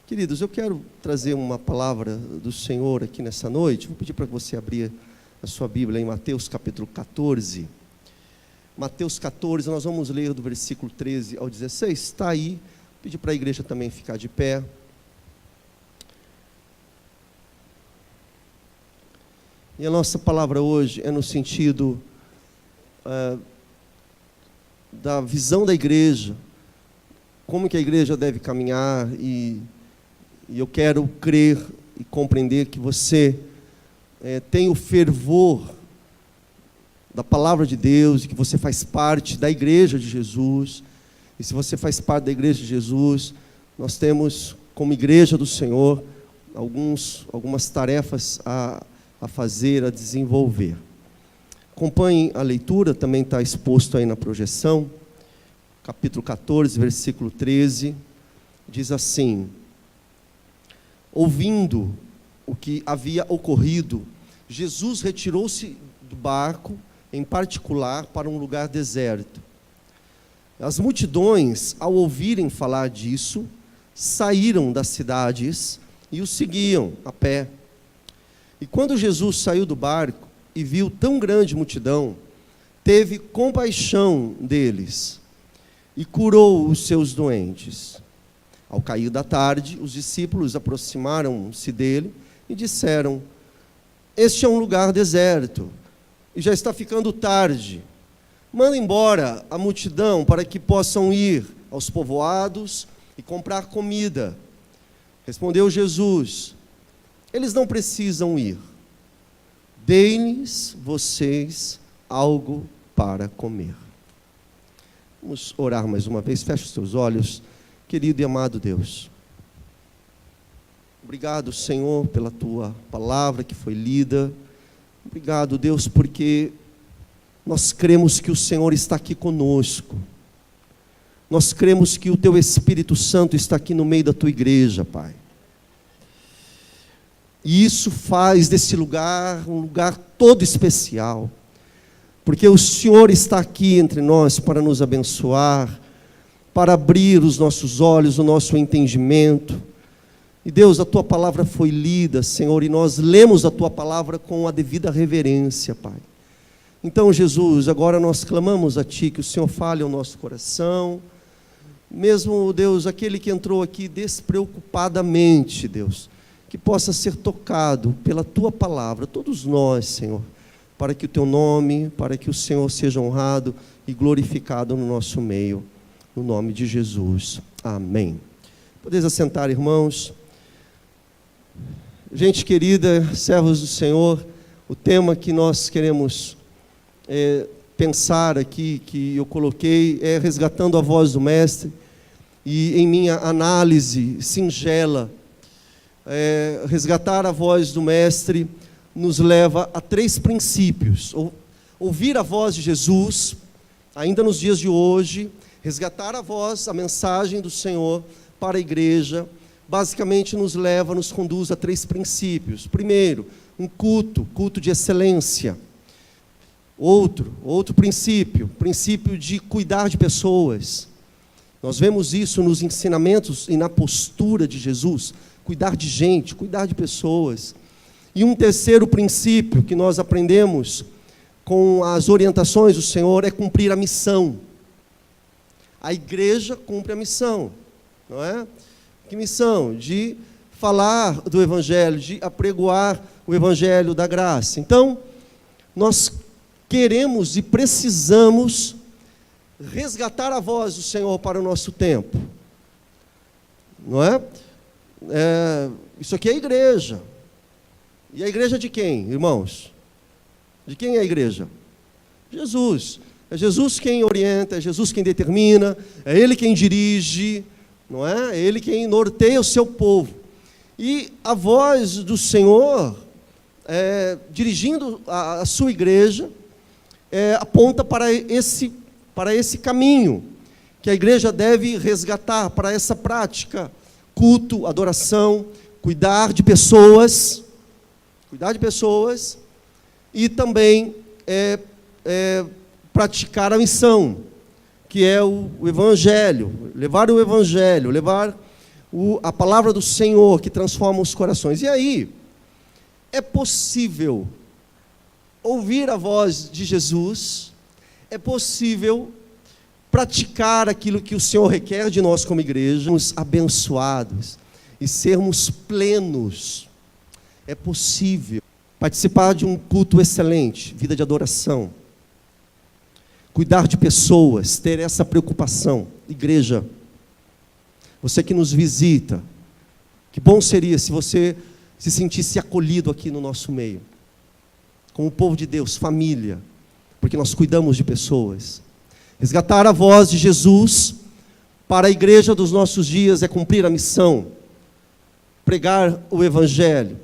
Queridos, eu quero trazer uma palavra do Senhor aqui nessa noite. Vou pedir para você abrir a sua Bíblia em Mateus capítulo 14. Mateus 14, nós vamos ler do versículo 13 ao 16. Está aí. Vou pedir para a igreja também ficar de pé. E a nossa palavra hoje é no sentido da visão da igreja, como que a igreja deve caminhar, e eu quero crer e compreender que você tem o fervor da palavra de Deus, e que você faz parte da igreja de Jesus. E se você faz parte da igreja de Jesus, nós temos como igreja do Senhor algumas tarefas a fazer, a desenvolver. Acompanhem a leitura, também está exposto aí na projeção, capítulo 14, versículo 13, diz assim: ouvindo o que havia ocorrido, Jesus retirou-se do barco, em particular, para um lugar deserto. As multidões, ao ouvirem falar disso, saíram das cidades e o seguiam a pé. E quando Jesus saiu do barco e viu tão grande multidão, teve compaixão deles e curou os seus doentes. Ao cair da tarde, os discípulos aproximaram-se dele e disseram: este é um lugar deserto e já está ficando tarde. Manda embora a multidão para que possam ir aos povoados e comprar comida. Respondeu Jesus: eles não precisam ir. Deem-lhes vocês algo para comer. Vamos orar mais uma vez. Feche os teus olhos. Querido e amado Deus, obrigado, Senhor, pela tua palavra que foi lida. Obrigado, Deus, porque nós cremos que o Senhor está aqui conosco. Nós cremos que o teu Espírito Santo está aqui no meio da tua igreja, Pai. E isso faz desse lugar um lugar todo especial, porque o Senhor está aqui entre nós para nos abençoar, para abrir os nossos olhos, o nosso entendimento. E Deus, a tua palavra foi lida, Senhor, e nós lemos a tua palavra com a devida reverência, Pai. Então, Jesus, agora nós clamamos a ti que o Senhor fale ao nosso coração, mesmo, Deus, aquele que entrou aqui despreocupadamente, Deus, que possa ser tocado pela tua palavra, todos nós, Senhor, para que o teu nome, para que o Senhor seja honrado e glorificado no nosso meio, no nome de Jesus. Amém. Podeis assentar, irmãos. Gente querida, servos do Senhor, o tema que nós queremos pensar aqui, que eu coloquei, é resgatando a voz do Mestre. E em minha análise singela, resgatar a voz do Mestre nos leva a 3 princípios. Ouvir a voz de Jesus, ainda nos dias de hoje, resgatar a voz, a mensagem do Senhor para a igreja, basicamente nos conduz a 3 princípios. Primeiro, um culto de excelência. Outro princípio de cuidar de pessoas. Nós vemos isso nos ensinamentos e na postura de Jesus, cuidar de gente, cuidar de pessoas. E um terceiro princípio que nós aprendemos com as orientações do Senhor é cumprir a missão. A igreja cumpre a missão, não é? Que missão? De falar do Evangelho, de apregoar o Evangelho da graça. Então, nós queremos e precisamos resgatar a voz do Senhor para o nosso tempo, não é? Isso aqui é a igreja. E a igreja de quem, irmãos? De quem é a igreja? Jesus. É Jesus quem orienta, é Jesus quem determina, é Ele quem dirige, não é? É Ele quem norteia o seu povo. E a voz do Senhor, dirigindo a sua igreja, aponta para esse caminho que a igreja deve resgatar, para essa prática: culto, adoração, cuidar de pessoas, e também praticar a missão, que é o Evangelho, levar o Evangelho, levar a palavra do Senhor que transforma os corações. E aí, é possível ouvir a voz de Jesus, é possível praticar aquilo que o Senhor requer de nós como igreja, sermos abençoados e sermos plenos. É possível participar de um culto excelente, vida de adoração, cuidar de pessoas, ter essa preocupação. Igreja, você que nos visita, que bom seria se você se sentisse acolhido aqui no nosso meio, como povo de Deus, família, porque nós cuidamos de pessoas. Resgatar a voz de Jesus para a igreja dos nossos dias é cumprir a missão, pregar o Evangelho,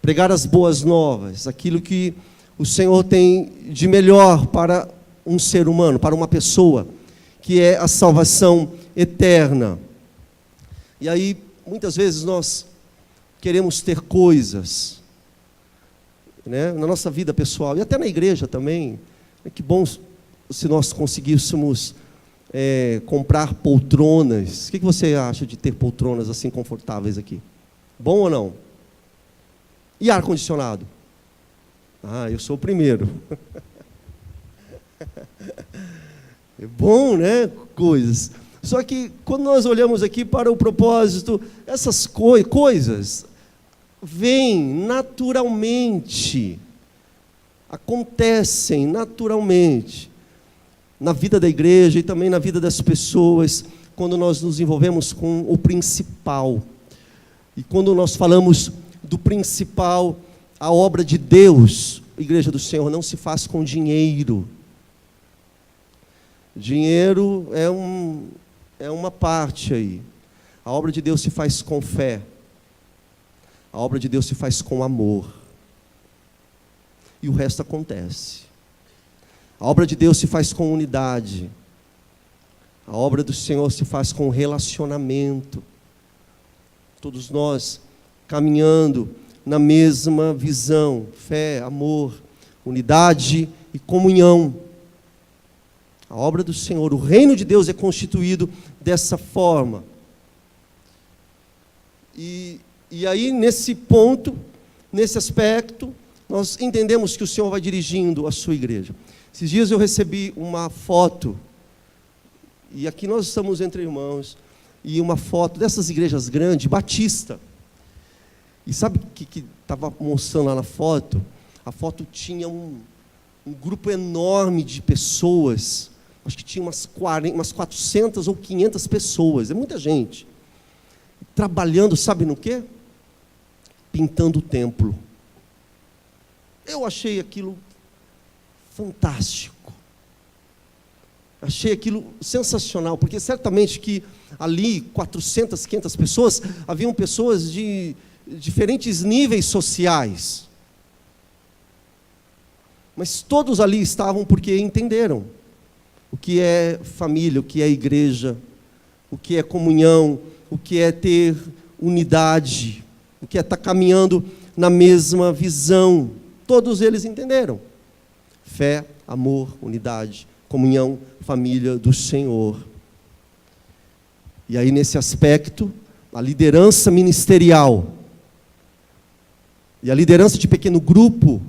pregar as boas novas, aquilo que o Senhor tem de melhor para um ser humano, para uma pessoa, que é a salvação eterna. E aí, muitas vezes nós queremos ter coisas, né, na nossa vida pessoal, e até na igreja também. Que bom se nós conseguíssemos comprar poltronas. O que você acha de ter poltronas assim confortáveis aqui? Bom ou não? E ar-condicionado? Ah, eu sou o primeiro. É bom, né? Coisas. Só que quando nós olhamos aqui para o propósito, essas coisas vêm naturalmente, acontecem naturalmente na vida da igreja e também na vida das pessoas, quando nós nos envolvemos com o principal. E quando nós falamos do principal, a obra de Deus, igreja do Senhor, não se faz com dinheiro. Dinheiro é uma parte aí. A obra de Deus se faz com fé. A obra de Deus se faz com amor. E o resto acontece. A obra de Deus se faz com unidade. A obra do Senhor se faz com relacionamento. Todos nós caminhando na mesma visão, fé, amor, unidade e comunhão. A obra do Senhor, o reino de Deus é constituído dessa forma. E aí, nesse ponto, nesse aspecto, nós entendemos que o Senhor vai dirigindo a sua igreja. Esses dias eu recebi uma foto, e aqui nós estamos entre irmãos, e uma foto dessas igrejas grandes, batista. E sabe o que estava mostrando lá na foto? A foto tinha um grupo enorme de pessoas, acho que tinha umas 400 ou 500 pessoas, é muita gente, trabalhando, sabe no quê? Pintando o templo. Eu achei aquilo fantástico. Achei aquilo sensacional, porque certamente que ali, 400, 500 pessoas, haviam pessoas de diferentes níveis sociais. Mas todos ali estavam porque entenderam o que é família, o que é igreja, o que é comunhão, o que é ter unidade, o que é estar caminhando na mesma visão. Todos eles entenderam. Fé, amor, unidade, comunhão, família do Senhor. E aí, nesse aspecto, a liderança ministerial e a liderança de pequeno grupo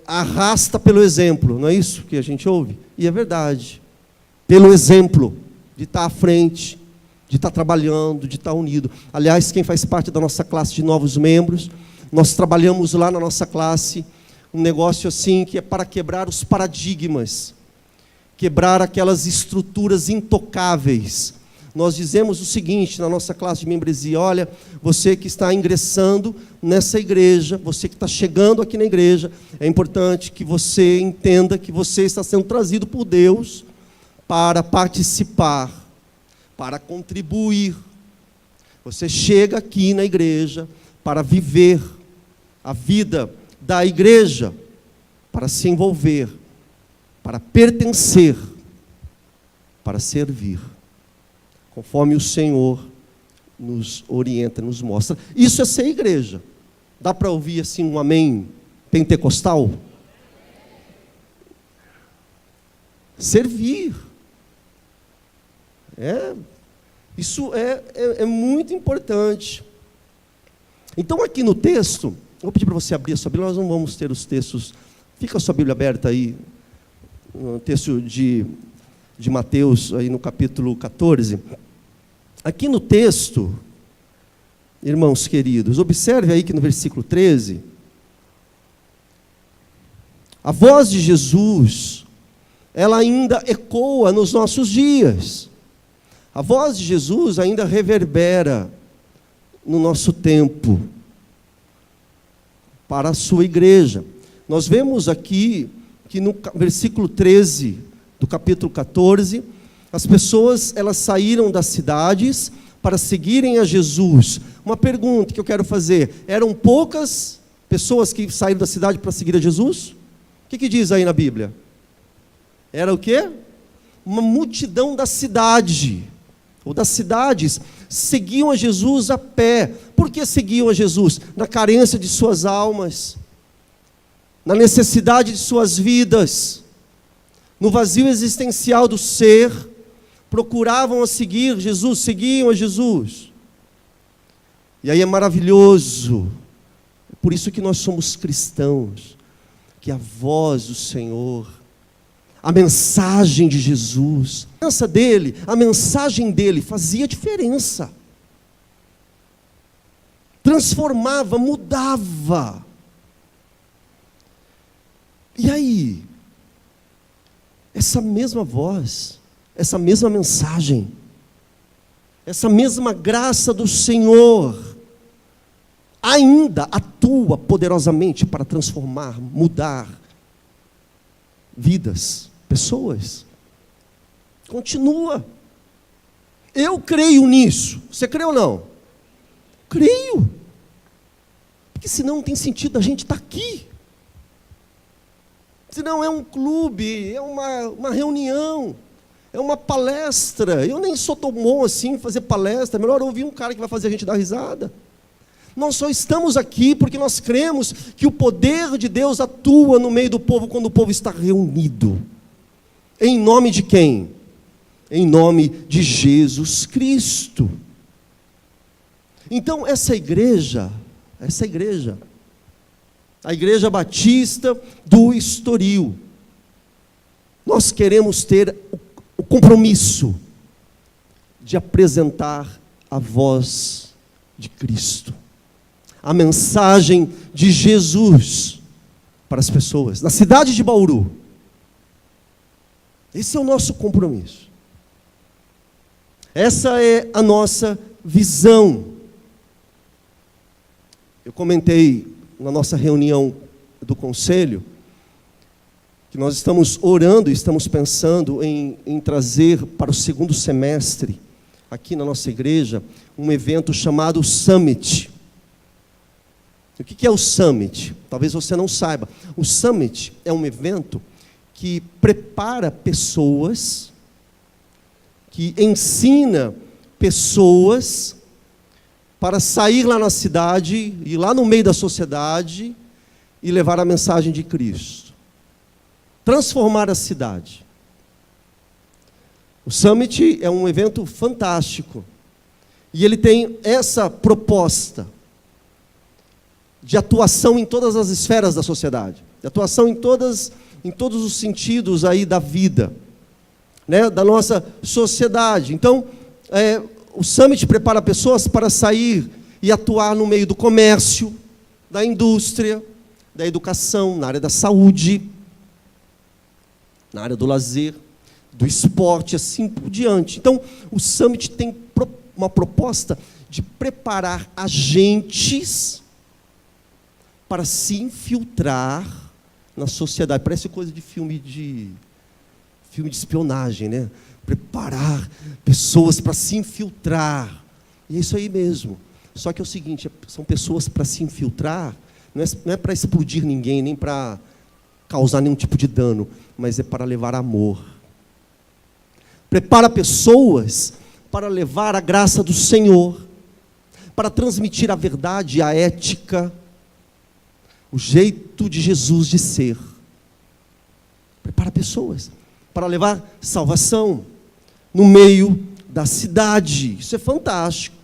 arrasta pelo exemplo, não é isso que a gente ouve? E é verdade. Pelo exemplo de estar à frente, de estar trabalhando, de estar unido. Aliás, quem faz parte da nossa classe de novos membros, nós trabalhamos lá na nossa classe um negócio assim que é para quebrar os paradigmas, quebrar aquelas estruturas intocáveis. Nós dizemos o seguinte na nossa classe de membresia: olha, você que está ingressando nessa igreja, você que está chegando aqui na igreja, é importante que você entenda que você está sendo trazido por Deus para participar, para contribuir. Você chega aqui na igreja para viver a vida da igreja, para se envolver, para pertencer, para servir, conforme o Senhor nos orienta, nos mostra. Isso é ser igreja. Dá para ouvir assim um amém pentecostal? Servir. Isso é muito importante. Então, aqui no texto, vou pedir para você abrir a sua Bíblia, nós não vamos ter os textos. Fica a sua Bíblia aberta aí, no texto de Mateus, aí no capítulo 14. Aqui no texto, irmãos queridos, observe aí que no versículo 13, a voz de Jesus, ela ainda ecoa nos nossos dias. A voz de Jesus ainda reverbera no nosso tempo, para a sua igreja. Nós vemos aqui que no versículo 13 do capítulo 14, as pessoas, elas saíram das cidades para seguirem a Jesus. Uma pergunta que eu quero fazer: eram poucas pessoas que saíram da cidade para seguir a Jesus? O que diz aí na Bíblia? Era o quê? Uma multidão da cidade, ou das cidades, seguiam a Jesus a pé. Por que seguiam a Jesus? Na carência de suas almas, na necessidade de suas vidas, no vazio existencial do ser, procuravam a seguir Jesus, seguiam a Jesus. E aí é maravilhoso, por isso que nós somos cristãos, que a voz do Senhor, a mensagem de Jesus, a mensagem dele fazia diferença, transformava, mudava. E aí, essa mesma voz, essa mesma mensagem, essa mesma graça do Senhor, ainda atua poderosamente para transformar, mudar vidas, pessoas. Continua. Eu creio nisso. Você crê ou não? Creio. Porque senão não tem sentido a gente estar aqui. Senão é um clube, é uma reunião, é uma palestra. Eu nem sou tão bom assim fazer palestra. É melhor ouvir um cara que vai fazer a gente dar risada. Nós só estamos aqui porque nós cremos que o poder de Deus atua no meio do povo quando o povo está reunido. Em nome de quem? Em nome de Jesus Cristo. Então essa igreja, a Igreja Batista do Estoril, nós queremos ter o compromisso de apresentar a voz de Cristo, a mensagem de Jesus para as pessoas, na cidade de Bauru. Esse é o nosso compromisso. Essa é a nossa visão. Eu comentei na nossa reunião do conselho que nós estamos orando e estamos pensando em trazer para o segundo semestre, aqui na nossa igreja, um evento chamado Summit. O que é o Summit? Talvez você não saiba. O Summit é um evento que prepara pessoas, que ensina pessoas para sair lá na cidade, ir lá no meio da sociedade e levar a mensagem de Cristo. Transformar a cidade. O Summit é um evento fantástico. E ele tem essa proposta de atuação em todas as esferas da sociedade, de atuação em todos os sentidos aí da vida, né, da nossa sociedade. Então, o Summit prepara pessoas para sair e atuar no meio do comércio, da indústria, da educação, na área da saúde, na área do lazer, do esporte, assim por diante. Então, o Summit tem uma proposta de preparar agentes para se infiltrar na sociedade. Parece coisa de filme de espionagem, né? Preparar pessoas para se infiltrar. E é isso aí mesmo. Só que é o seguinte, são pessoas para se infiltrar, não é para explodir ninguém, nem para causar nenhum tipo de dano, mas é para levar amor. Prepara pessoas para levar a graça do Senhor, para transmitir a verdade, a ética, o jeito de Jesus de ser. Prepara pessoas para levar salvação no meio da cidade. Isso é fantástico.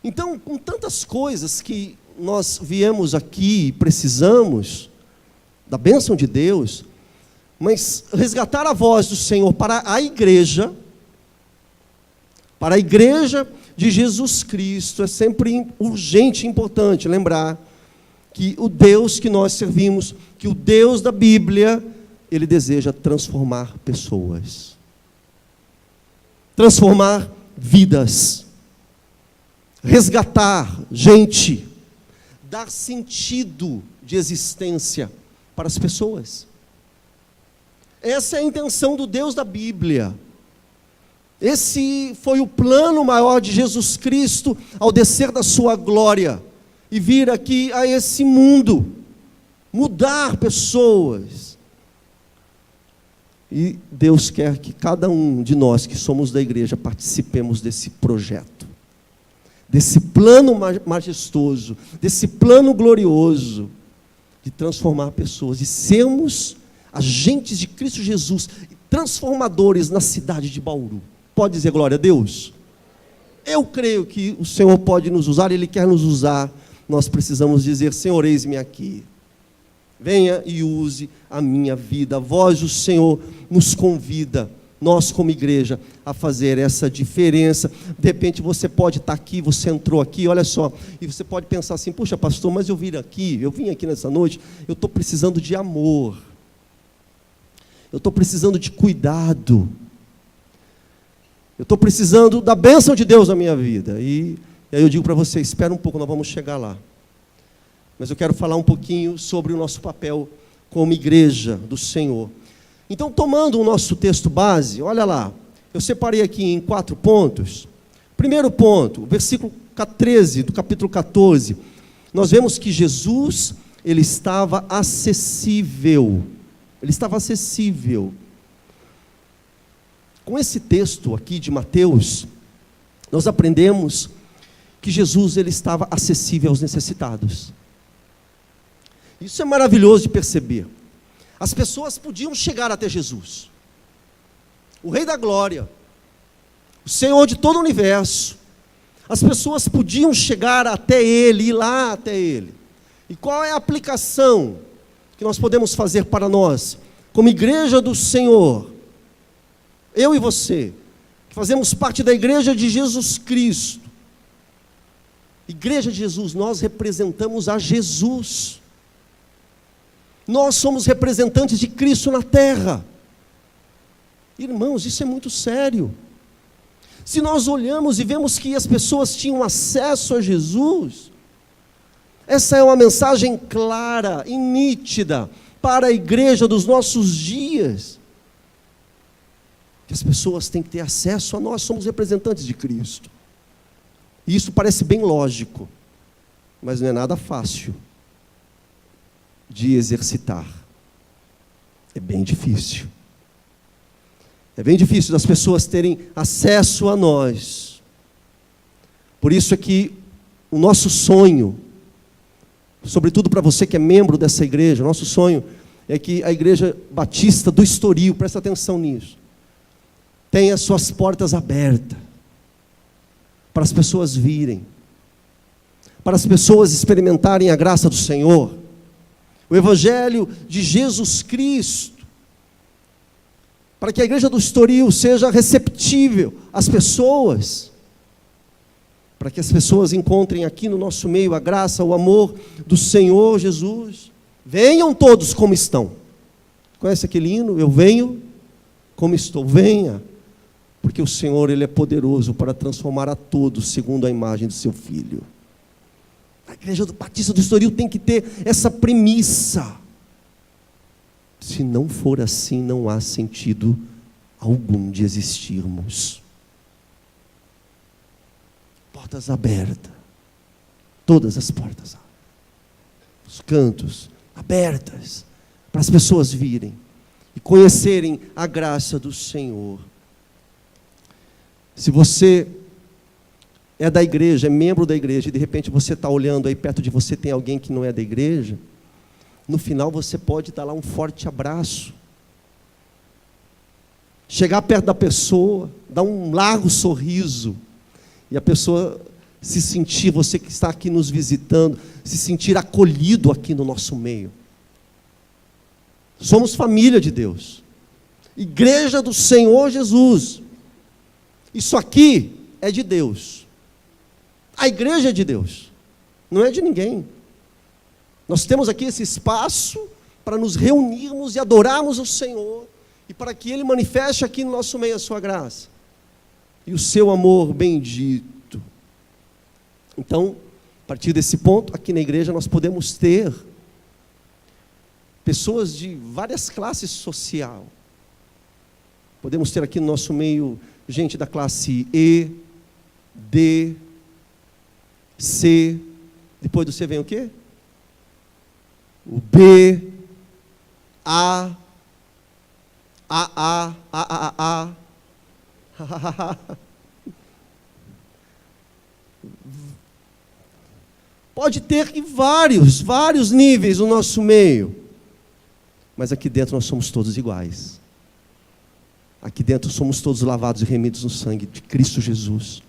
Então, com tantas coisas que nós viemos aqui e precisamos da bênção de Deus, mas resgatar a voz do Senhor para a igreja de Jesus Cristo, é sempre urgente e importante lembrar que o Deus que nós servimos, que o Deus da Bíblia, Ele deseja transformar pessoas, transformar vidas, resgatar gente, dar sentido de existência para as pessoas. Essa é a intenção do Deus da Bíblia. Esse foi o plano maior de Jesus Cristo ao descer da sua glória e vir aqui a esse mundo, mudar pessoas. E Deus quer que cada um de nós que somos da igreja participemos desse projeto, desse plano majestoso, desse plano glorioso de transformar pessoas, de sermos agentes de Cristo Jesus, transformadores na cidade de Bauru. Pode dizer glória a Deus? Eu creio que o Senhor pode nos usar, Ele quer nos usar. Nós precisamos dizer: Senhor, eis-me aqui. Venha e use a minha vida. A voz do Senhor nos convida, nós como igreja, a fazer essa diferença. De repente você pode estar aqui, você entrou aqui, olha só, e você pode pensar assim: puxa, pastor, mas eu vim aqui nessa noite, eu estou precisando de amor, eu estou precisando de cuidado, eu estou precisando da bênção de Deus na minha vida. E aí eu digo para você: espera um pouco, nós vamos chegar lá. Mas eu quero falar um pouquinho sobre o nosso papel como igreja do Senhor. Então, tomando o nosso texto base, olha lá, eu separei aqui em 4 pontos. Primeiro ponto, versículo 13 do capítulo 14, nós vemos que Jesus, Ele estava acessível. Ele estava acessível. Com esse texto aqui de Mateus, nós aprendemos que Jesus, Ele estava acessível aos necessitados. Isso é maravilhoso de perceber. As pessoas podiam chegar até Jesus, o Rei da Glória, o Senhor de todo o universo. As pessoas podiam chegar até Ele, ir lá até Ele. E qual é a aplicação que nós podemos fazer para nós, como igreja do Senhor? Eu e você, que fazemos parte da igreja de Jesus Cristo. Igreja de Jesus, nós representamos a Jesus. Nós somos representantes de Cristo na terra. Irmãos, isso é muito sério. Se nós olhamos e vemos que as pessoas tinham acesso a Jesus, essa é uma mensagem clara e nítida para a igreja dos nossos dias. Que as pessoas têm que ter acesso a nós, somos representantes de Cristo. E isso parece bem lógico, mas não é nada fácil de exercitar. É bem difícil. É bem difícil das pessoas terem acesso a nós. Por isso é que o nosso sonho, sobretudo para você que é membro dessa igreja, nosso sonho é que a Igreja Batista do Estoril, presta atenção nisso, tenha suas portas abertas, para as pessoas virem, para as pessoas experimentarem a graça do Senhor, o Evangelho de Jesus Cristo, para que a Igreja do Estoril seja receptível às pessoas, para que as pessoas encontrem aqui no nosso meio a graça, o amor do Senhor Jesus. Venham todos como estão. Conhece aquele hino? Eu venho como estou. Venha, porque o Senhor, Ele é poderoso para transformar a todos segundo a imagem do seu Filho. A Igreja do Batista do Estoril tem que ter essa premissa. Se não for assim, não há sentido algum de existirmos. Portas abertas. Todas as portas. Os cantos abertas. Para as pessoas virem e conhecerem a graça do Senhor. Se você é da igreja, é membro da igreja, e de repente você está olhando aí perto de você, tem alguém que não é da igreja, no final você pode dar lá um forte abraço. chegar perto da pessoa, dar um largo sorriso, e a pessoa se sentir, você que está aqui nos visitando, se sentir acolhido aqui no nosso meio. Somos família de Deus, igreja do Senhor Jesus. Isso aqui é de Deus. A igreja é de Deus, não é de ninguém. Nós temos aqui esse espaço para nos reunirmos e adorarmos o Senhor, e para que Ele manifeste aqui no nosso meio a sua graça e o seu amor bendito. Então, a partir desse ponto, aqui na igreja nós podemos ter pessoas de várias classes social. Podemos ter aqui no nosso meio gente da classe E, D, C. Depois do C vem o quê? O B, A, A. Pode ter vários níveis no nosso meio. Mas aqui dentro nós somos todos iguais. Aqui dentro somos todos lavados e remidos no sangue de Cristo Jesus.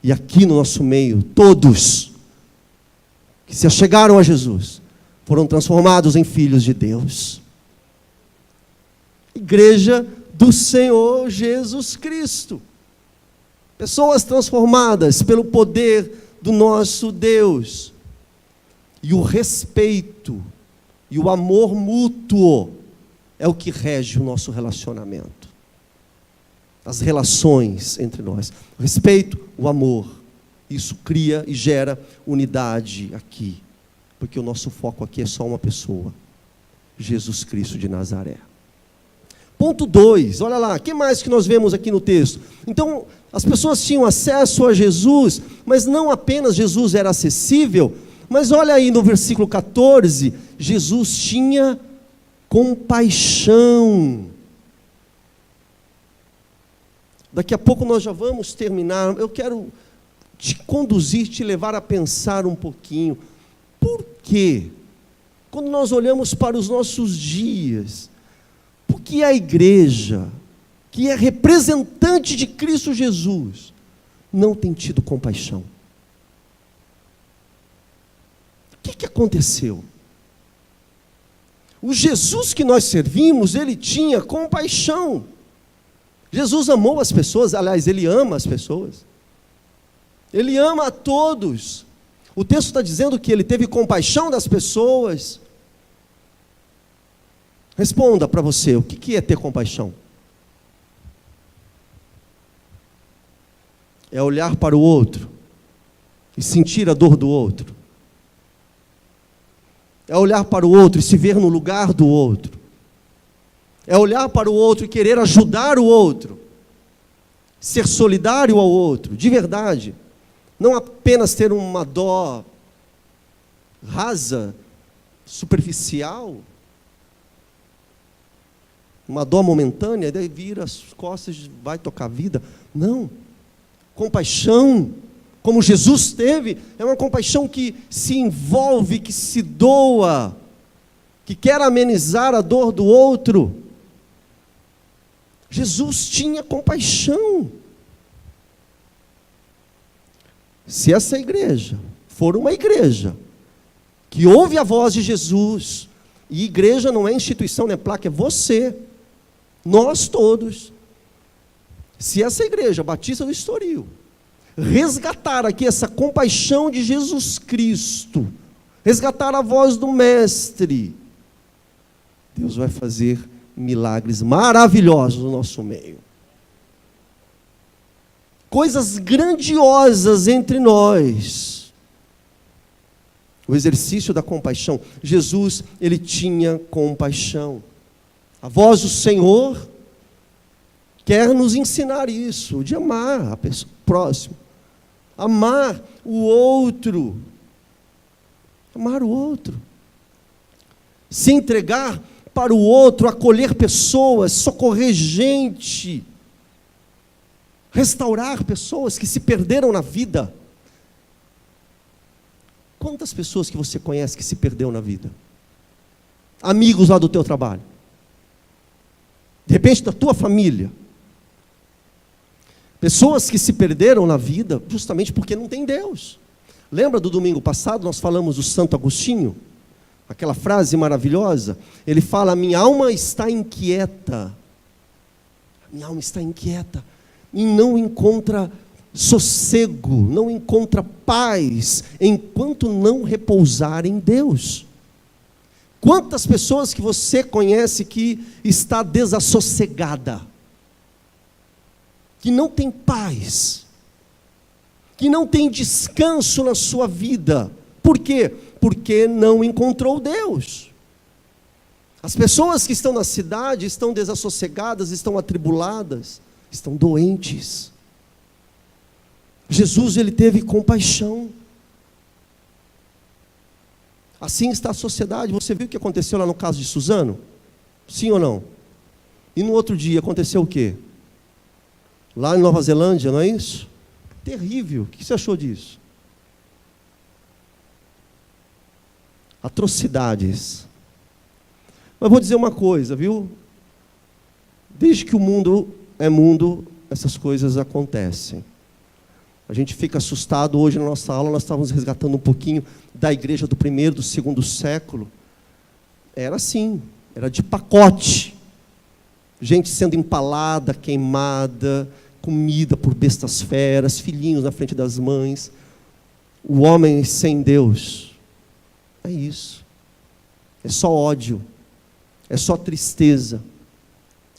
E aqui no nosso meio, todos que se achegaram a Jesus foram transformados em filhos de Deus. Igreja do Senhor Jesus Cristo. Pessoas transformadas pelo poder do nosso Deus. E o respeito e o amor mútuo é o que rege o nosso relacionamento. As relações entre nós. O respeito, o amor. Isso cria e gera unidade aqui. Porque o nosso foco aqui é só uma pessoa. Jesus Cristo de Nazaré. Ponto 2, olha lá, o que mais que nós vemos aqui no texto? Então, as pessoas tinham acesso a Jesus, mas não apenas Jesus era acessível, mas olha aí no versículo 14, Jesus tinha compaixão. Daqui a pouco nós já vamos terminar, eu quero te conduzir, te levar a pensar um pouquinho. Por quê? Quando nós olhamos para os nossos dias, por que a igreja, que é representante de Cristo Jesus, não tem tido compaixão? O que aconteceu? O Jesus que nós servimos, ele tinha compaixão. Jesus amou as pessoas, aliás, ele ama as pessoas. Ele ama a todos. O texto está dizendo que ele teve compaixão das pessoas. Responda para você, o que é ter compaixão? É olhar para o outro e sentir a dor do outro. É olhar para o outro e se ver no lugar do outro. É olhar para o outro e querer ajudar o outro. Ser solidário ao outro, de verdade. Não apenas ter uma dó rasa, superficial, uma dó momentânea, daí vira as costas e vai tocar a vida. Não. Compaixão, como Jesus teve, é uma compaixão que se envolve, que se doa, que quer amenizar a dor do outro. Jesus tinha compaixão. Se essa igreja for uma igreja que ouve a voz de Jesus, e igreja não é instituição, não é placa, é você, nós todos. Se essa igreja Batista do Estoril resgatar aqui essa compaixão de Jesus Cristo, resgatar a voz do Mestre, Deus vai fazer milagres maravilhosos no nosso meio. Coisas grandiosas entre nós. O exercício da compaixão. Jesus, ele tinha compaixão. A voz do Senhor quer nos ensinar isso, de amar a pessoa próxima, amar o outro, amar o outro, se entregar para o outro, acolher pessoas, socorrer gente, restaurar pessoas que se perderam na vida. Quantas pessoas que você conhece que se perdeu na vida? Amigos lá do teu trabalho. De repente, da tua família. Pessoas que se perderam na vida justamente porque não tem Deus. Lembra do domingo passado, nós falamos do Santo Agostinho? Aquela frase maravilhosa. Ele fala: a minha alma está inquieta. A minha alma está inquieta. E não encontra sossego, não encontra paz, enquanto não repousar em Deus. Quantas pessoas que você conhece que está desassossegada, que não tem paz, que não tem descanso na sua vida? Por quê? Porque não encontrou Deus. As pessoas que estão na cidade estão desassossegadas, estão atribuladas, estão doentes. Jesus, ele teve compaixão. Assim está a sociedade. Você viu o que aconteceu lá no caso de Suzano? Sim ou não? E no outro dia aconteceu o quê? Lá em Nova Zelândia, não é isso? Terrível. O que você achou disso? Atrocidades. Mas vou dizer uma coisa, viu? Desde que o mundo é mundo, essas coisas acontecem. A gente fica assustado. Hoje na nossa aula nós estávamos resgatando um pouquinho da igreja do primeiro, do segundo século. Era assim, era de pacote. Gente sendo empalada, queimada, comida por bestas feras, filhinhos na frente das mães. O homem sem Deus. É isso. É só ódio. É só tristeza.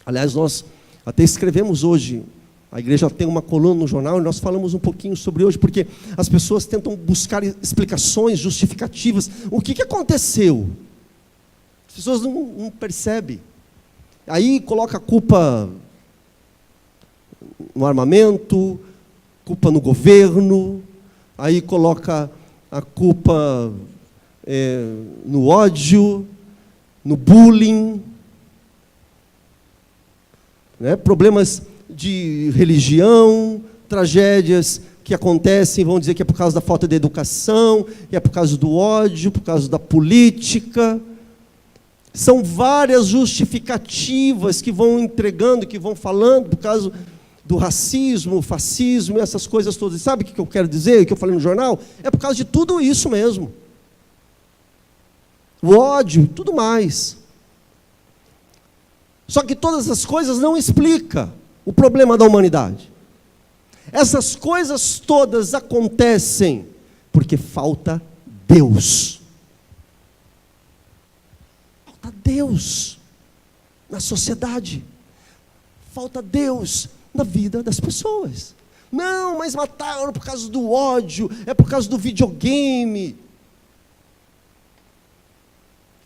Aliás, nós até escrevemos hoje, a igreja tem uma coluna no jornal, e nós falamos um pouquinho sobre hoje, porque as pessoas tentam buscar explicações, justificativas. O que aconteceu? As pessoas não percebem. Aí coloca a culpa no armamento, culpa no governo, aí coloca a culpa no ódio, no bullying, né? Problemas de religião, tragédias que acontecem, vão dizer que é por causa da falta de educação, que é por causa do ódio, por causa da política. São várias justificativas que vão entregando, que vão falando, por causa do racismo, fascismo, essas coisas todas. E sabe o que eu quero dizer, o que eu falei no jornal? É por causa de tudo isso mesmo. O ódio, tudo mais. Só que todas essas coisas não explicam o problema da humanidade. Essas coisas todas acontecem porque falta Deus. Falta Deus na sociedade. Falta Deus na vida das pessoas. Não, mas mataram por causa do ódio, é por causa do videogame.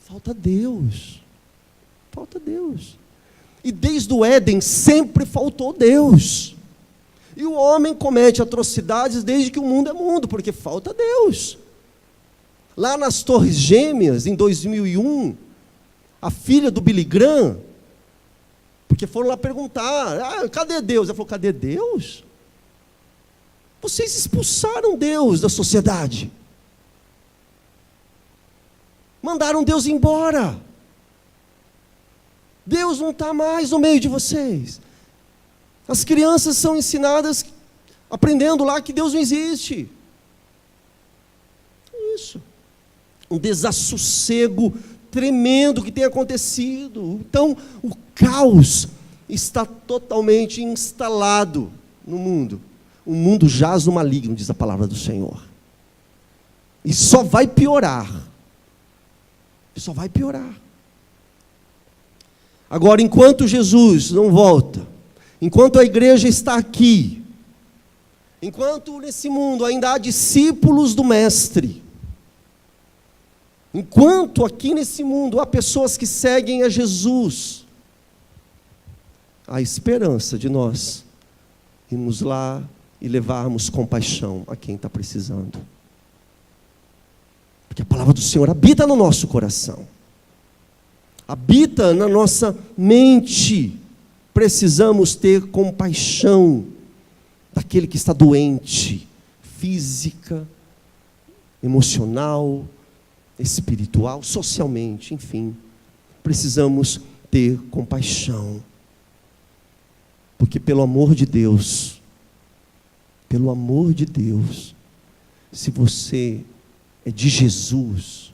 Falta Deus. Falta Deus. E desde o Éden sempre faltou Deus. E o homem comete atrocidades desde que o mundo é mundo, porque falta Deus. Lá nas Torres Gêmeas, em 2001, a filha do Billy Graham, porque foram lá perguntar, cadê Deus? Ela falou, cadê Deus? Vocês expulsaram Deus da sociedade. Mandaram Deus embora. Deus não está mais no meio de vocês. As crianças são ensinadas, aprendendo lá que Deus não existe. Isso. Um desassossego tremendo que tem acontecido. Então, o caos está totalmente instalado no mundo. O mundo jaz no maligno, diz a palavra do Senhor. E só vai piorar. Só vai piorar. Agora, enquanto Jesus não volta, enquanto a igreja está aqui, enquanto nesse mundo ainda há discípulos do Mestre, enquanto aqui nesse mundo há pessoas que seguem a Jesus, há esperança de nós irmos lá e levarmos compaixão a quem está precisando. Porque a palavra do Senhor habita no nosso coração. Habita na nossa mente. Precisamos ter compaixão daquele que está doente, física, emocional, espiritual, socialmente, enfim. Precisamos ter compaixão. Porque pelo amor de Deus, se você é de Jesus,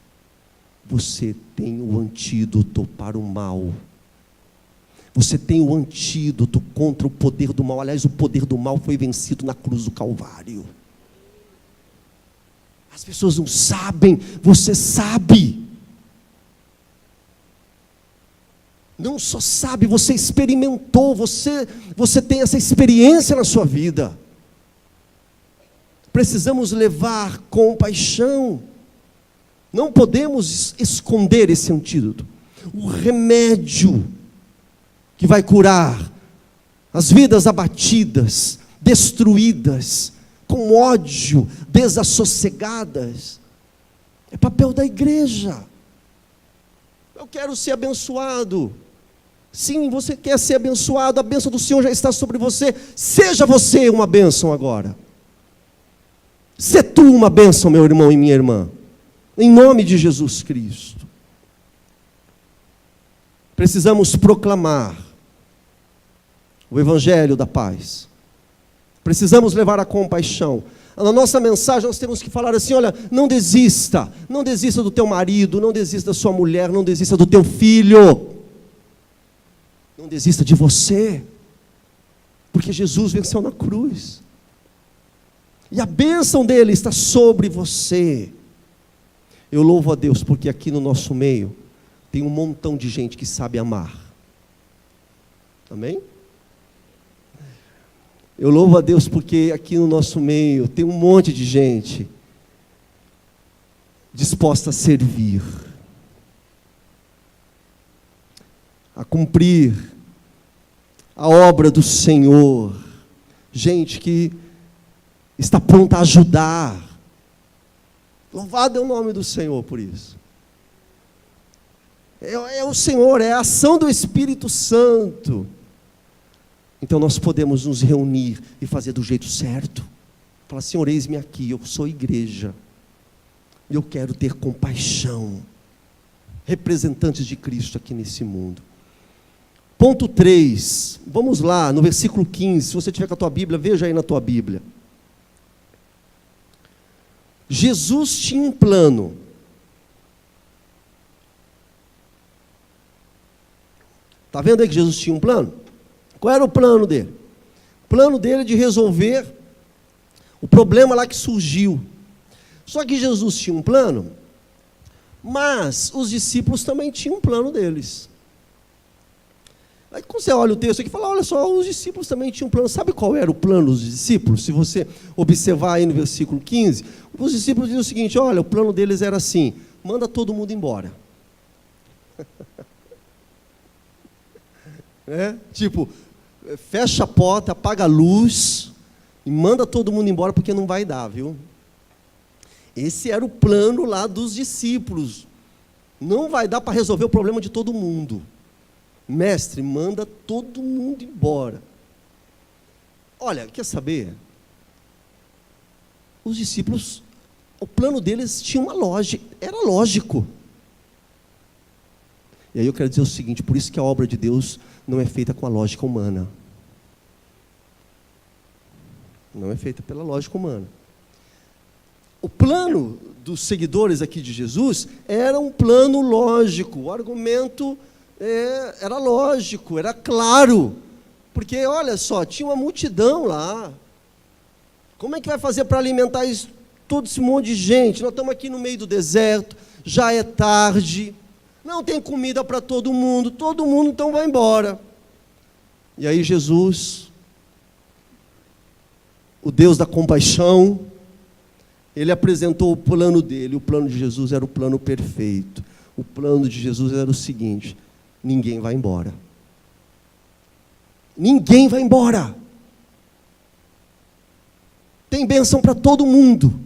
você tem o antídoto para o mal. Você tem o antídoto contra o poder do mal. Aliás, o poder do mal foi vencido na cruz do Calvário. As pessoas não sabem, você sabe. Não só sabe, você experimentou, você tem essa experiência na sua vida. Precisamos levar compaixão. Não podemos esconder esse antídoto. O remédio que vai curar as vidas abatidas, destruídas, com ódio, desassossegadas, é papel da igreja. Eu quero ser abençoado. Sim, você quer ser abençoado, a bênção do Senhor já está sobre você. Seja você uma bênção agora. Sê tu uma bênção, meu irmão e minha irmã, em nome de Jesus Cristo. Precisamos proclamar o Evangelho da paz. Precisamos levar a compaixão. Na nossa mensagem nós temos que falar assim: olha, não desista do teu marido, não desista da sua mulher, não desista do teu filho, não desista de você, porque Jesus venceu na cruz, e a bênção dele está sobre você. Eu louvo a Deus, porque aqui no nosso meio tem um montão de gente que sabe amar, amém? Eu louvo a Deus porque aqui no nosso meio tem um monte de gente disposta a servir, a cumprir a obra do Senhor, gente que está pronta a ajudar. Louvado é o nome do Senhor por isso. É o Senhor, é a ação do Espírito Santo. Então nós podemos nos reunir e fazer do jeito certo. Falar: Senhor, eis-me aqui, eu sou igreja, e eu quero ter compaixão, representantes de Cristo aqui nesse mundo. Ponto 3, vamos lá, no versículo 15, se você tiver com a tua Bíblia, veja aí na tua Bíblia. Jesus tinha um plano. Está vendo aí que Jesus tinha um plano? Qual era o plano dele? O plano dele é de resolver o problema lá que surgiu. Só que Jesus tinha um plano, mas os discípulos também tinham um plano deles. Aí quando você olha o texto aqui, fala: olha só, os discípulos também tinham um plano. Sabe qual era o plano dos discípulos? Se você observar aí no versículo 15, os discípulos dizem o seguinte: olha, o plano deles era assim: manda todo mundo embora. Tipo, fecha a porta, apaga a luz e manda todo mundo embora, porque não vai dar, viu? Esse era o plano lá dos discípulos. Não vai dar para resolver o problema de todo mundo. Mestre, manda todo mundo embora. Olha, quer saber? Os discípulos, o plano deles tinha uma lógica, era lógico. E aí eu quero dizer o seguinte: por isso que a obra de Deus não é feita com a lógica humana. Não é feita pela lógica humana. O plano dos seguidores aqui de Jesus era um plano lógico. O argumento era lógico, era claro. Porque, olha só, tinha uma multidão lá. Como é que vai fazer para alimentar todo esse monte de gente? Nós estamos aqui no meio do deserto, já é tarde, não tem comida para todo mundo então vai embora. E aí Jesus, o Deus da compaixão, ele apresentou o plano dele. O plano de Jesus era o plano perfeito. O plano de Jesus era o seguinte: ninguém vai embora. Ninguém vai embora. Tem bênção para todo mundo,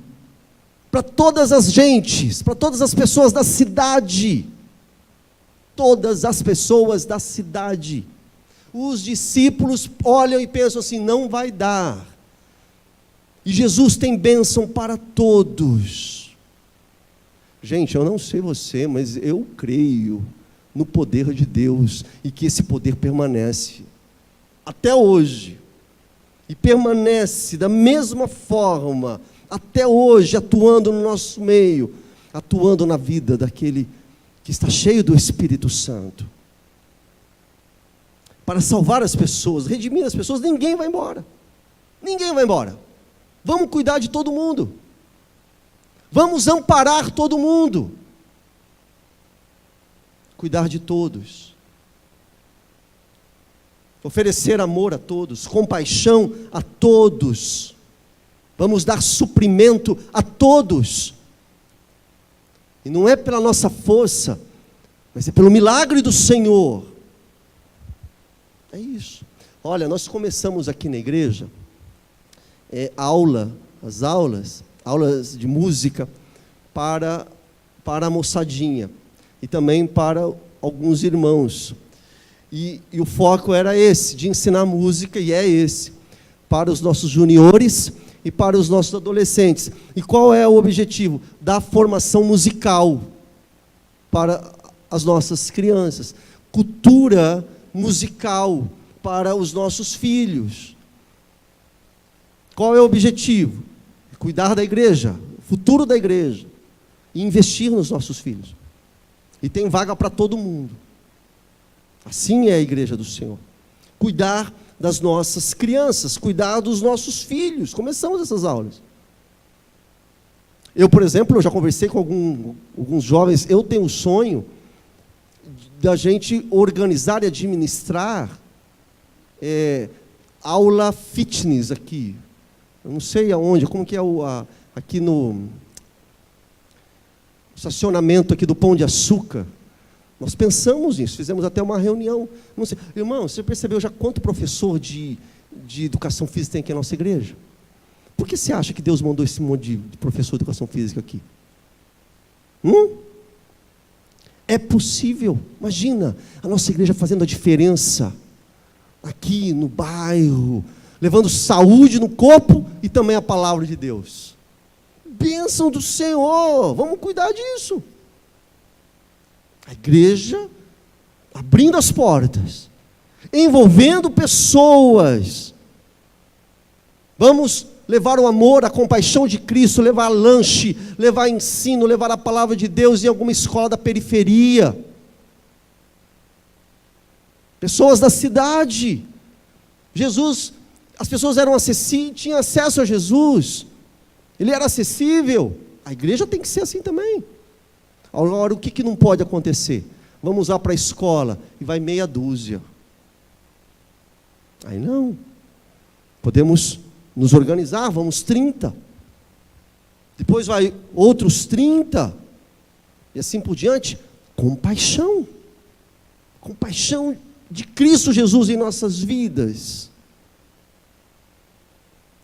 para todas as gentes, para todas as pessoas da cidade. Todas as pessoas da cidade. Os discípulos olham e pensam assim: não vai dar. E Jesus tem bênção para todos. Gente, eu não sei você, mas eu creio no poder de Deus e que esse poder permanece. até hoje, e permanece da mesma forma, até hoje, atuando no nosso meio, atuando na vida daquele que está cheio do Espírito Santo, para salvar as pessoas, redimir as pessoas. Ninguém vai embora, ninguém vai embora. Vamos cuidar de todo mundo, vamos amparar todo mundo, cuidar de todos, oferecer amor a todos, compaixão a todos, vamos dar suprimento a todos, e não é pela nossa força, mas é pelo milagre do Senhor. É isso. Olha, nós começamos aqui na igreja, aulas de música para a moçadinha, e também para alguns irmãos, e o foco era esse, de ensinar música, e é esse, para os nossos juniores e para os nossos adolescentes. E qual é o objetivo? Dar formação musical para as nossas crianças, cultura musical para os nossos filhos. Qual é o objetivo? Cuidar da igreja, o futuro da igreja, e investir nos nossos filhos. E tem vaga para todo mundo. Assim é a igreja do Senhor. Cuidar das nossas crianças, cuidar dos nossos filhos. Começamos essas aulas. Eu, por exemplo, já conversei com alguns jovens. Eu tenho o sonho da gente organizar e administrar aula fitness aqui. Eu não sei aonde, como que é aqui no estacionamento aqui do Pão de Açúcar. Nós pensamos nisso, fizemos até uma reunião. Não sei, irmão, você percebeu já quanto professor de educação física tem aqui na nossa igreja? Por que você acha que Deus mandou esse monte de professor de educação física aqui? É possível, imagina, a nossa igreja fazendo a diferença aqui no bairro, levando saúde no corpo e também a palavra de Deus. Bênção do Senhor, vamos cuidar disso. A igreja abrindo as portas, envolvendo pessoas. Vamos levar o amor, a compaixão de Cristo, levar lanche, levar ensino, levar a palavra de Deus em alguma escola da periferia. Pessoas da cidade. Jesus, as pessoas eram acessíveis, tinham acesso a Jesus. Ele era acessível. A igreja tem que ser assim também. Agora, o que não pode acontecer? Vamos lá para a escola e vai meia dúzia. Aí não. Podemos nos organizar, vamos 30. Depois vai outros 30. E assim por diante. Compaixão. Compaixão de Cristo Jesus em nossas vidas.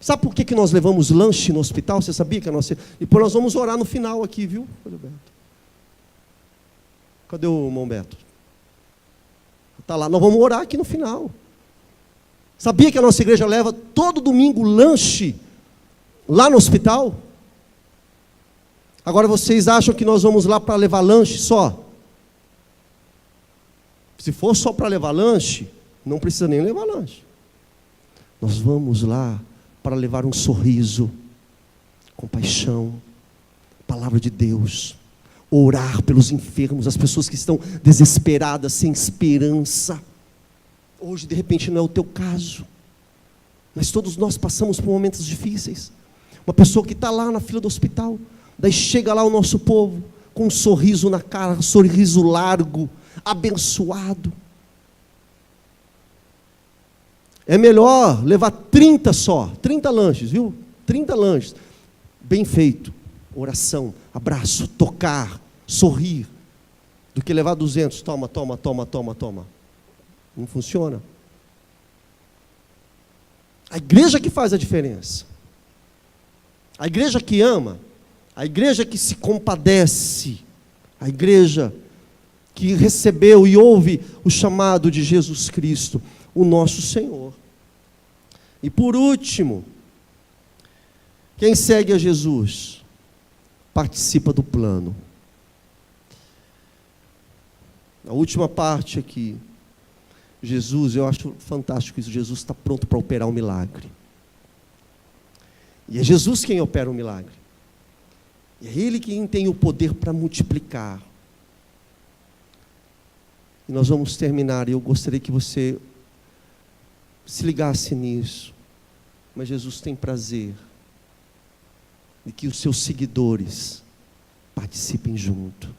Sabe por que nós levamos lanche no hospital? Você sabia que a nossa... Depois nós vamos orar no final aqui, viu? Cadê o irmão Beto? Está lá, nós vamos orar aqui no final. Sabia que a nossa igreja leva todo domingo lanche lá no hospital? Agora vocês acham que nós vamos lá para levar lanche só? Se for só para levar lanche, não precisa nem levar lanche. Nós vamos lá para levar um sorriso, compaixão, palavra de Deus, orar pelos enfermos, as pessoas que estão desesperadas, sem esperança. Hoje, de repente, não é o teu caso, mas todos nós passamos por momentos difíceis. Uma pessoa que está lá na fila do hospital, daí chega lá o nosso povo, com um sorriso na cara, um sorriso largo, abençoado. É melhor levar 30 só, 30 lanches, viu? 30 lanches, bem feito, oração, abraço, tocar, sorrir, do que levar 200, toma. Não funciona. A igreja que faz a diferença, a igreja que ama, a igreja que se compadece, a igreja que recebeu e ouve o chamado de Jesus Cristo, o nosso Senhor. E por último, quem segue a Jesus participa do plano. A última parte aqui. Jesus, eu acho fantástico isso, Jesus está pronto para operar um milagre. E é Jesus quem opera o milagre. E é Ele quem tem o poder para multiplicar. E nós vamos terminar, e eu gostaria que você se ligasse nisso. Mas Jesus tem prazer de que os seus seguidores participem junto.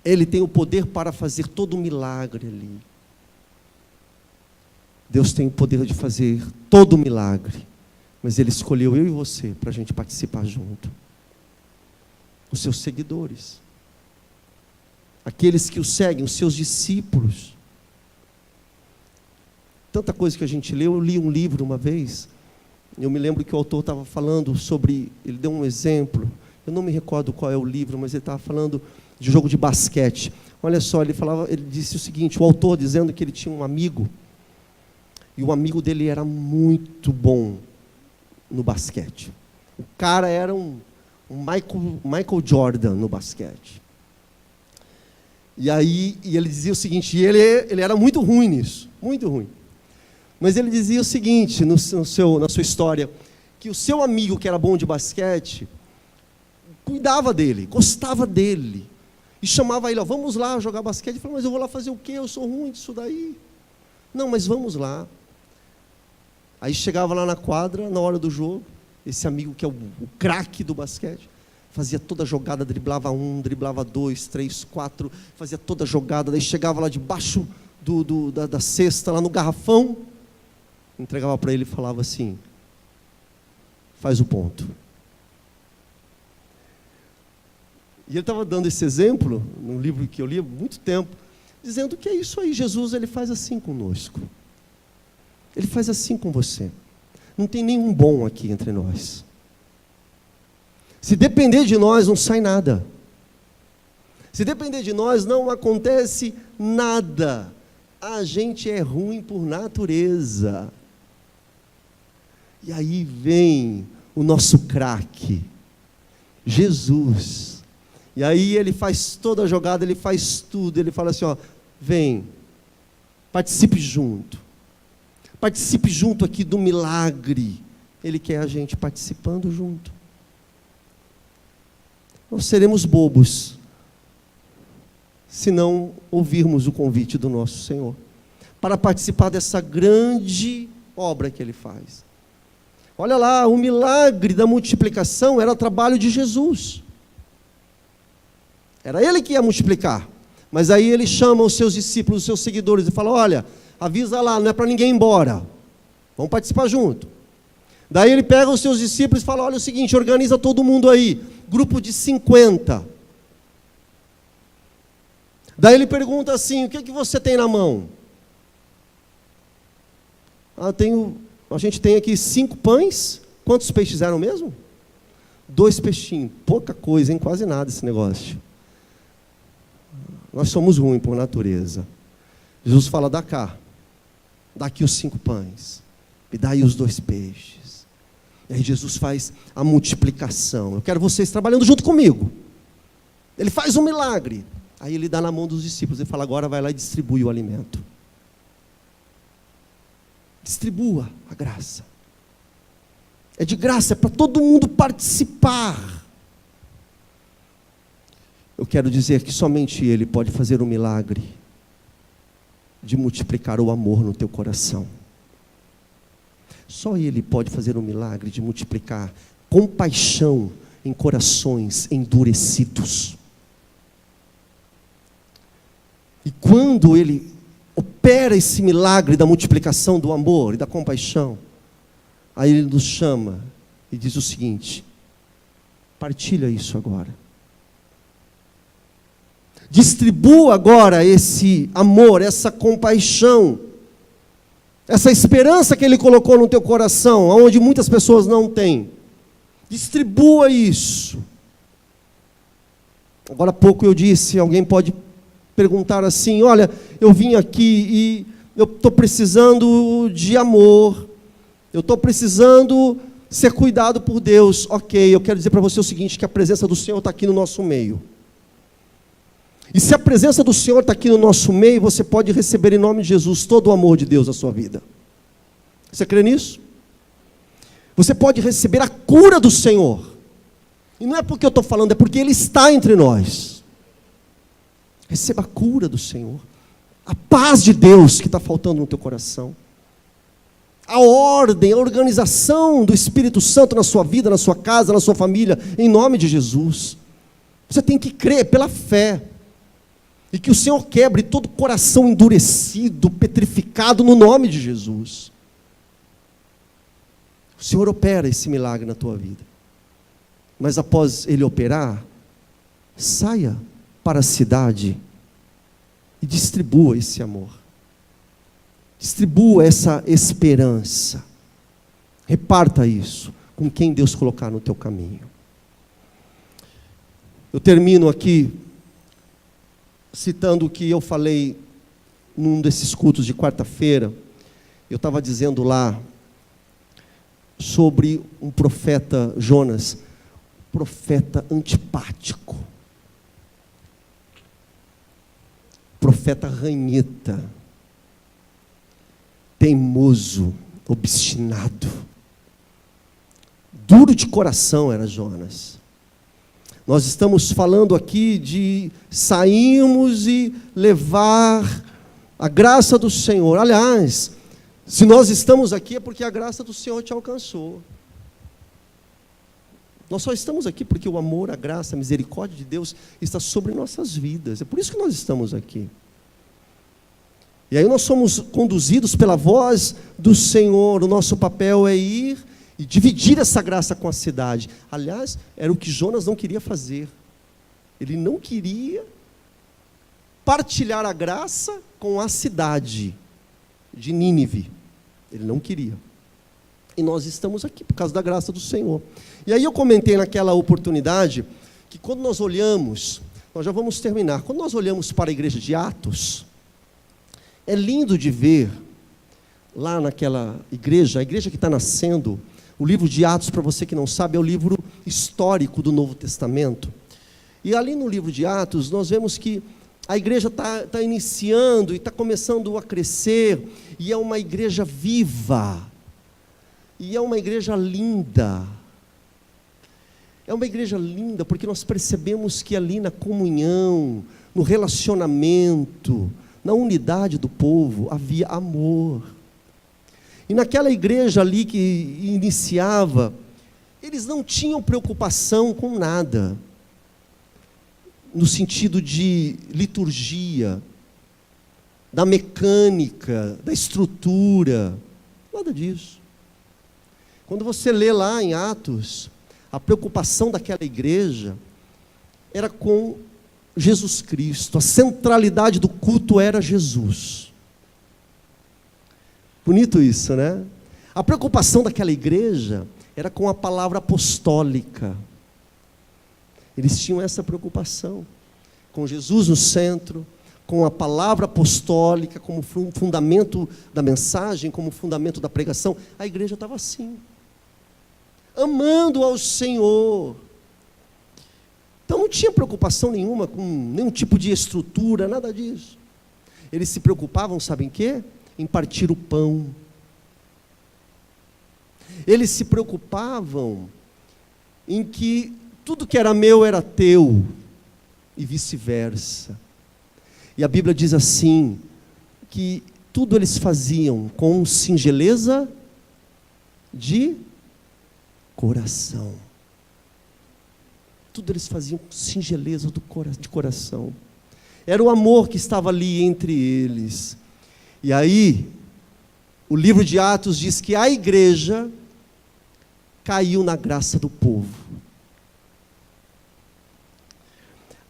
Ele tem o poder para fazer todo o milagre ali. Deus tem o poder de fazer todo o milagre, mas Ele escolheu eu e você para a gente participar junto. Os seus seguidores, aqueles que o seguem, os seus discípulos. Tanta coisa que a gente leu. Eu li um livro uma vez, eu me lembro que o autor estava falando sobre, ele deu um exemplo, eu não me recordo qual é o livro, mas ele estava falando de jogo de basquete. Olha só, ele disse o seguinte, o autor dizendo que ele tinha um amigo, e o amigo dele era muito bom no basquete. O cara era um Michael Jordan no basquete. E ele dizia o seguinte, e ele era muito ruim nisso, muito ruim. Mas ele dizia o seguinte, na sua história, que o seu amigo que era bom de basquete, cuidava dele, gostava dele, e chamava ele, vamos lá jogar basquete. Ele falou, mas eu vou lá fazer o quê? Eu sou ruim disso daí. Não, mas vamos lá. Aí chegava lá na quadra, na hora do jogo, esse amigo que é o craque do basquete, fazia toda a jogada, driblava 1, driblava 2, 3, 4, fazia toda a jogada, daí chegava lá debaixo da cesta, lá no garrafão, entregava para ele e falava assim, faz o ponto. E ele estava dando esse exemplo, num livro que eu li há muito tempo, dizendo que é isso aí, Jesus ele faz assim conosco. Ele faz assim com você. Não tem nenhum bom aqui entre nós. Se depender de nós, não sai nada. Se depender de nós, não acontece nada. A gente é ruim por natureza. E aí vem o nosso craque, Jesus. E aí ele faz toda a jogada, ele faz tudo. Ele fala assim, vem, participe junto. Participe junto aqui do milagre. Ele quer a gente participando junto. Nós seremos bobos se não ouvirmos o convite do nosso Senhor para participar dessa grande obra que Ele faz. Olha lá, o milagre da multiplicação era trabalho de Jesus. Era Ele que ia multiplicar. Mas aí Ele chama os seus discípulos, os seus seguidores e fala, olha, avisa lá, não é para ninguém ir embora. Vamos participar junto. Daí Ele pega os seus discípulos e fala, olha o seguinte, organiza todo mundo aí. Grupo de 50. Daí Ele pergunta assim, o que você tem na mão? A gente tem aqui 5 pães. Quantos peixes eram mesmo? 2 peixinhos. Pouca coisa, hein? Quase nada esse negócio. Nós somos ruins por natureza. Jesus fala, dá cá. Dá aqui os 5 pães. Me dá aí os 2 peixes. E aí Jesus faz a multiplicação. Eu quero vocês trabalhando junto comigo. Ele faz um milagre. Aí Ele dá na mão dos discípulos. Ele fala, agora vai lá e distribui o alimento. Distribua a graça. É de graça, é para todo mundo participar. Eu quero dizer que somente Ele pode fazer o milagre de multiplicar o amor no teu coração. Só Ele pode fazer o milagre de multiplicar compaixão em corações endurecidos. E quando Ele opera esse milagre da multiplicação do amor e da compaixão, aí Ele nos chama e diz o seguinte, partilha isso agora. Distribua agora esse amor, essa compaixão, essa esperança que Ele colocou no teu coração, onde muitas pessoas não têm. Distribua isso. Agora há pouco eu disse, alguém pode perguntar assim, olha, eu vim aqui e eu estou precisando de amor, eu estou precisando ser cuidado por Deus. Ok, eu quero dizer para você o seguinte, que a presença do Senhor está aqui no nosso meio. E se a presença do Senhor está aqui no nosso meio, você pode receber em nome de Jesus todo o amor de Deus na sua vida. Você crê nisso? Você pode receber a cura do Senhor. E não é porque eu estou falando, é porque Ele está entre nós. Receba a cura do Senhor. A paz de Deus que está faltando no teu coração. A ordem, a organização do Espírito Santo na sua vida, na sua casa, na sua família, em nome de Jesus. Você tem que crer pela fé. E que o Senhor quebre todo coração endurecido, petrificado, no nome de Jesus. O Senhor opera esse milagre na tua vida. Mas após Ele operar, saia para a cidade e distribua esse amor. Distribua essa esperança. Reparta isso com quem Deus colocar no teu caminho. Eu termino aqui citando o que eu falei num desses cultos de quarta-feira. Eu estava dizendo lá sobre um profeta Jonas, profeta antipático, profeta ranheta, teimoso, obstinado, duro de coração era Jonas. Nós estamos falando aqui de sairmos e levar a graça do Senhor. Aliás, se nós estamos aqui é porque a graça do Senhor te alcançou. Nós só estamos aqui porque o amor, a graça, a misericórdia de Deus está sobre nossas vidas. É por isso que nós estamos aqui. E aí nós somos conduzidos pela voz do Senhor. O nosso papel é ir e dividir essa graça com a cidade. Aliás, era o que Jonas não queria fazer. Ele não queria partilhar a graça com a cidade de Nínive. Ele não queria. E nós estamos aqui por causa da graça do Senhor. E aí eu comentei naquela oportunidade que quando nós olhamos, nós já vamos terminar, quando nós olhamos para a igreja de Atos, é lindo de ver lá naquela igreja, a igreja que está nascendo. O livro de Atos, para você que não sabe, é o livro histórico do Novo Testamento. E ali no livro de Atos, nós vemos que a igreja está iniciando e está começando a crescer, e é uma igreja viva, e é uma igreja linda. É uma igreja linda porque nós percebemos que ali na comunhão, no relacionamento, na unidade do povo, havia amor. E naquela igreja ali que iniciava, eles não tinham preocupação com nada, no sentido de liturgia, da mecânica, da estrutura, nada disso. Quando você lê lá em Atos, a preocupação daquela igreja era com Jesus Cristo, a centralidade do culto era Jesus. Bonito isso, né? A preocupação daquela igreja era com a palavra apostólica. Eles tinham essa preocupação, com Jesus no centro, com a palavra apostólica como fundamento da mensagem, como fundamento da pregação. A igreja estava assim, amando ao Senhor. Então não tinha preocupação nenhuma com nenhum tipo de estrutura, nada disso. Eles se preocupavam, sabem em quê? Em partir o pão. Eles se preocupavam em que tudo que era meu era teu, e vice-versa. E a Bíblia diz assim, que tudo eles faziam com singeleza de coração. Tudo eles faziam com singeleza de coração. Era o amor que estava ali entre eles. E aí, o livro de Atos diz que a igreja caiu na graça do povo.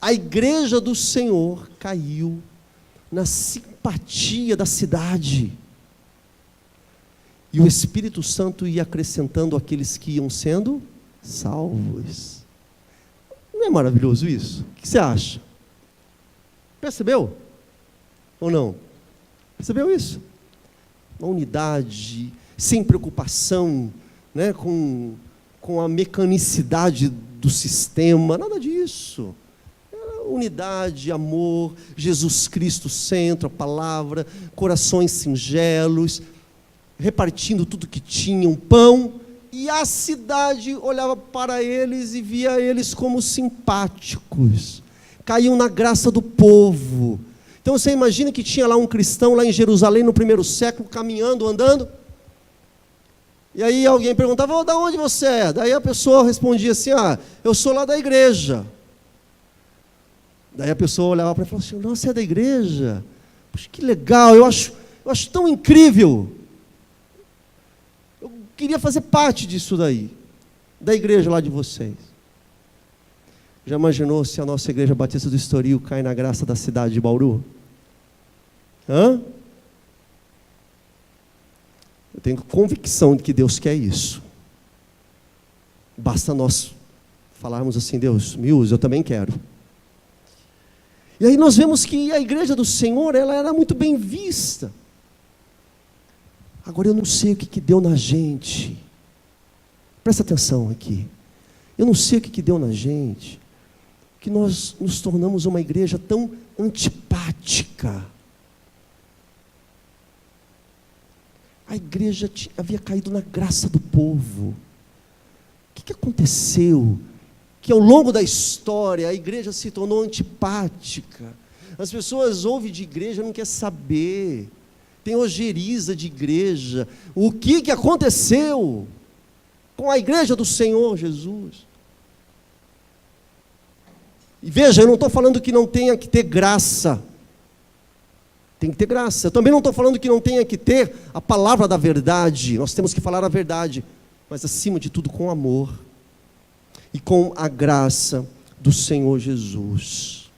A igreja do Senhor caiu na simpatia da cidade. E o Espírito Santo ia acrescentando aqueles que iam sendo salvos. Não é maravilhoso isso? O que você acha? Percebeu? Ou não? Percebeu isso? Uma unidade, sem preocupação, né, com a mecanicidade do sistema, nada disso. Era unidade, amor, Jesus Cristo centro, a palavra, corações singelos, repartindo tudo que tinham, pão, e a cidade olhava para eles e via eles como simpáticos, caíam na graça do povo. Então você imagina que tinha lá um cristão lá em Jerusalém no primeiro século, caminhando, andando, e aí alguém perguntava: "Oh, da onde você é?" Daí a pessoa respondia assim: "Eu sou lá da igreja." Daí a pessoa olhava para ele e falava assim: "Não, você é da igreja? Puxa, que legal, eu acho tão incrível. Eu queria fazer parte disso daí, da igreja lá de vocês." Já imaginou se a nossa igreja Batista do Estoril cai na graça da cidade de Bauru? Hã? Eu tenho convicção de que Deus quer isso. Basta nós falarmos assim: "Deus, me usa, eu também quero." E aí nós vemos que a igreja do Senhor, ela era muito bem vista. Agora eu não sei o que deu na gente. Presta atenção aqui. Eu não sei o que deu na gente, que nós nos tornamos uma igreja tão antipática. A igreja havia caído na graça do povo. O que aconteceu? Que ao longo da história a igreja se tornou antipática. As pessoas ouvem de igreja, não quer saber. Tem ojeriza de igreja. O que aconteceu com a igreja do Senhor Jesus? E veja, eu não estou falando que não tenha que ter graça. Tem que ter graça. Eu também não estou falando que não tenha que ter a palavra da verdade. Nós temos que falar a verdade, mas acima de tudo com amor e com a graça do Senhor Jesus.